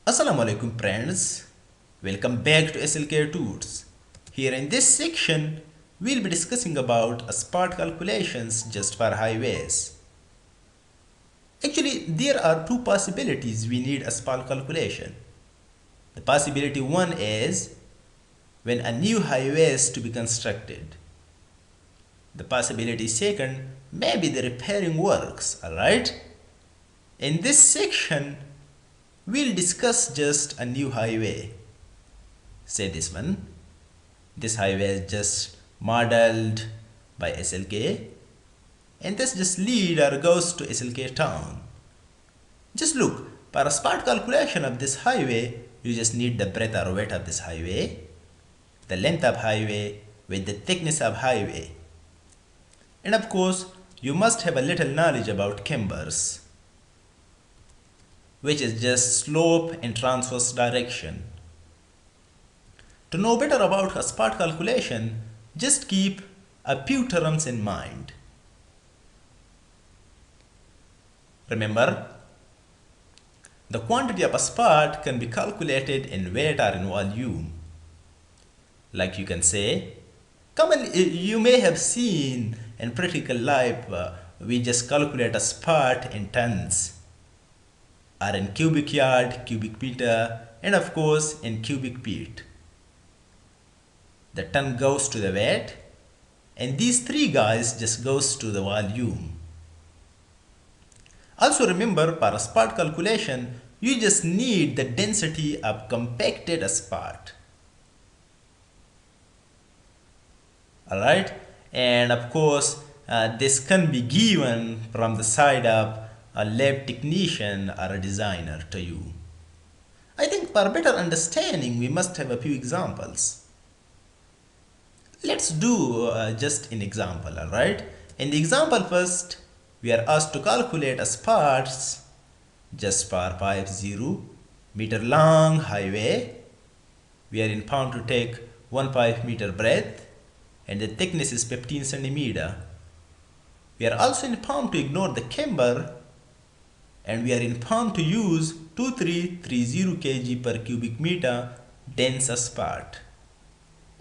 Assalamu alaikum friends, welcome back to SLK Tours. Here in this section, we'll be discussing about asphalt calculations just for highways. Actually, there are two possibilities we need asphalt calculation. The possibility one is when a new highway is to be constructed. The possibility second may be the repairing works, alright? In this section, we'll discuss just a new highway. Say this one. This highway is just modeled by SLK and this just lead or goes to SLK town. Just look, for a spot calculation of this highway, you just need the breadth or width of this highway, the length of highway with the thickness of highway. And of course, you must have a little knowledge about cambers, which is just slope and transverse direction. To know better about a spot calculation, just keep a few terms in mind. Remember, the quantity of a spot can be calculated in weight or in volume. Like you can say, commonly you may have seen in practical life, we just calculate a spot in tons, or in cubic yard, cubic meter, and of course in cubic feet. The ton goes to the weight, and these three guys just goes to the volume. Also remember, for a spot calculation, you just need the density of compacted asphalt. Alright, and of course, this can be given from the side of a lab technician or a designer to you. I think for better understanding, we must have a few examples. Let's do just an example, alright? In the example first, we are asked to calculate asphalt just for 50 meter long highway. We are informed to take 15 meter breadth and the thickness is 15 centimeter. We are also informed to ignore the camber and we are informed to use 2330 kg per cubic meter dense asphalt.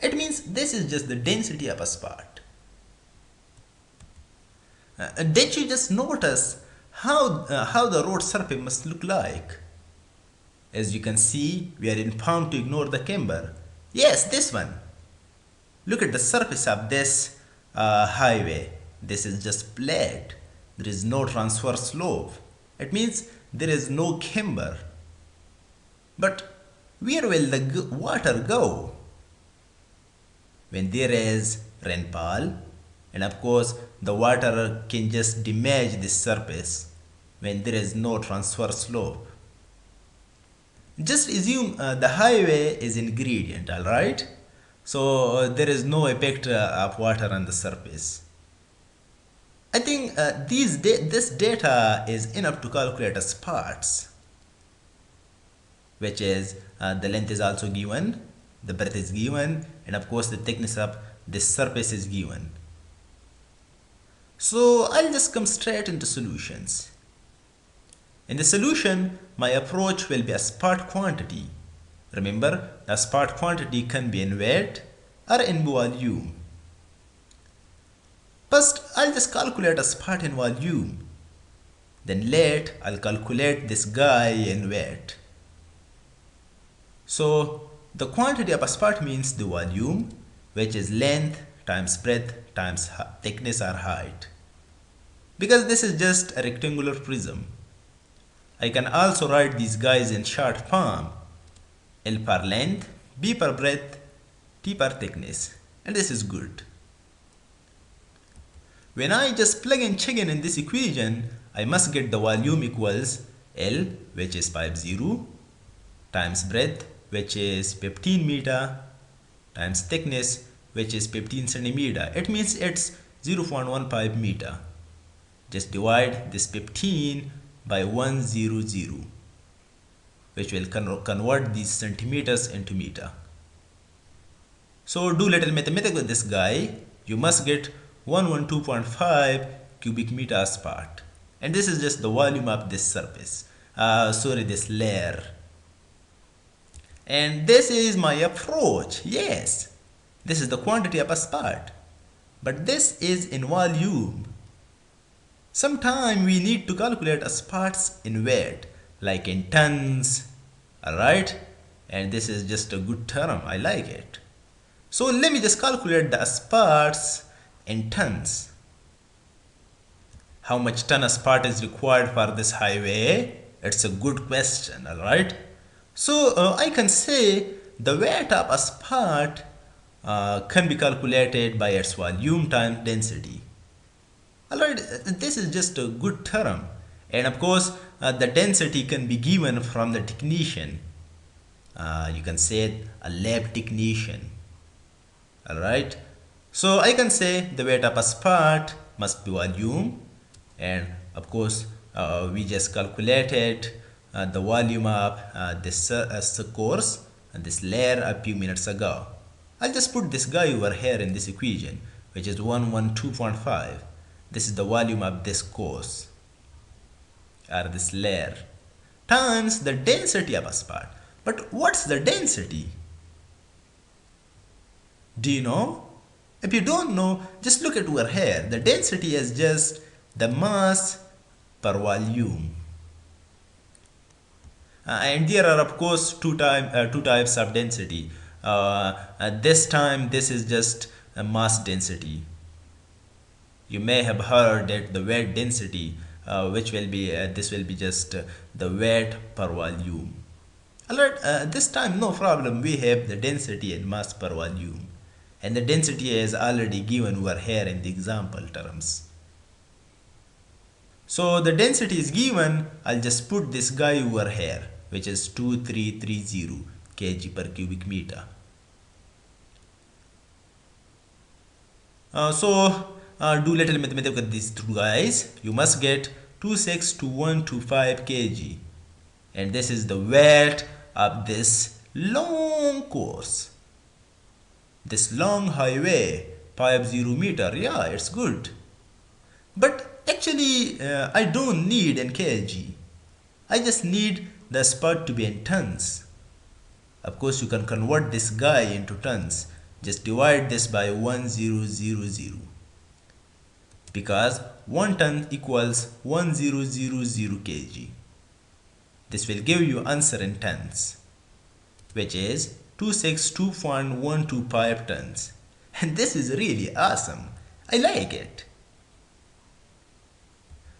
It means this is just the density of asphalt. Did you just notice how the road surface must look like? As you can see, we are informed to ignore the camber. Yes, this one. Look at the surface of this highway. This is just flat. There is no transverse slope. It means there is no camber. But where will the water go? When there is rainfall, and of course the water can just damage this surface when there is no transverse slope. Just assume the highway is in gradient, alright? So there is no effect of water on the surface. I think this data is enough to calculate asphalt, which is the length is also given, the breadth is given, and of course the thickness of this surface is given. So I'll just come straight into solutions. In the solution, my approach will be a asphalt quantity. Remember, the asphalt quantity can be in weight or in volume. First, I'll just calculate asphalt in volume. Then later, I'll calculate this guy in weight. So, the quantity of asphalt means the volume, which is length times breadth times thickness or height. Because this is just a rectangular prism, I can also write these guys in short form. L per length, B per breadth, T per thickness, and this is good. When I just plug and check in this equation, I must get the volume equals L, which is 50, times breadth, which is 15 meter, times thickness, which is 15 centimeter. It means it's 0.15 meter. Just divide this 15 by 100, which will convert these centimeters into meter. So do little mathematics with this guy. You must get 112.5 cubic meter asphalt. And this is just the volume of this surface. This layer. And this is my approach. Yes, this is the quantity of asphalt. But this is in volume. Sometime we need to calculate asphalts in weight, like in tons. Alright? And this is just a good term. I like it. So let me just calculate the asphalts in tons. How much ton asphalt is required for this highway? It's a good question, alright? So I can say the weight of asphalt can be calculated by its volume times density. Alright, this is just a good term. And of course, the density can be given from the technician. You can say a lab technician. Alright, so I can say the weight of asphalt must be volume, and of course we just calculated the volume of this course and this layer a few minutes ago. I'll just put this guy over here in this equation, which is 112.5. This is the volume of this course or this layer times the density of asphalt. But what's the density? Do you know? If you don't know, just look at over here. The density is just the mass per volume. And there are of course two types of density. This time this is just a mass density. You may have heard that the weight density, which will be this will be just the weight per volume. Alright, this time no problem, we have the density and mass per volume, and the density is already given over here in the example terms. So the density is given. I'll just put this guy over here, which is 2330 kg per cubic meter. Do little mathematics with these two guys. You must get 262125 kg, and this is the weight of this long course, this long highway, 50 meter. Yeah, it's good, but actually I don't need in kg. I just need the spot to be in tons. Of course you can convert this guy into tons. Just divide this by 1000, because 1 ton equals 1000 kg. This will give you answer in tons, which is 262.125 tons. And this is really awesome. I like it.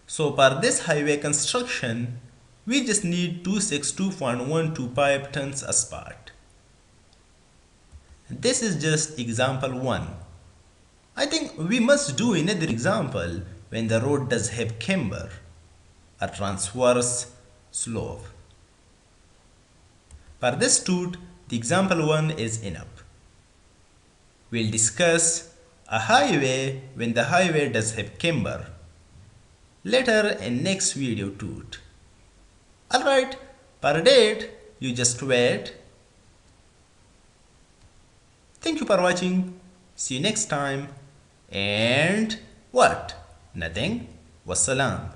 So for this highway construction, we just need 262.125 tons asphalt. This is just example 1. I think we must do another example when the road does have camber, a transverse slope. For this tooth, the example 1 is enough. We'll discuss a highway when the highway does have camber later in next video tooth. Alright, per date, you just wait. Thank you for watching. See you next time. And what? Nothing. Wassalam.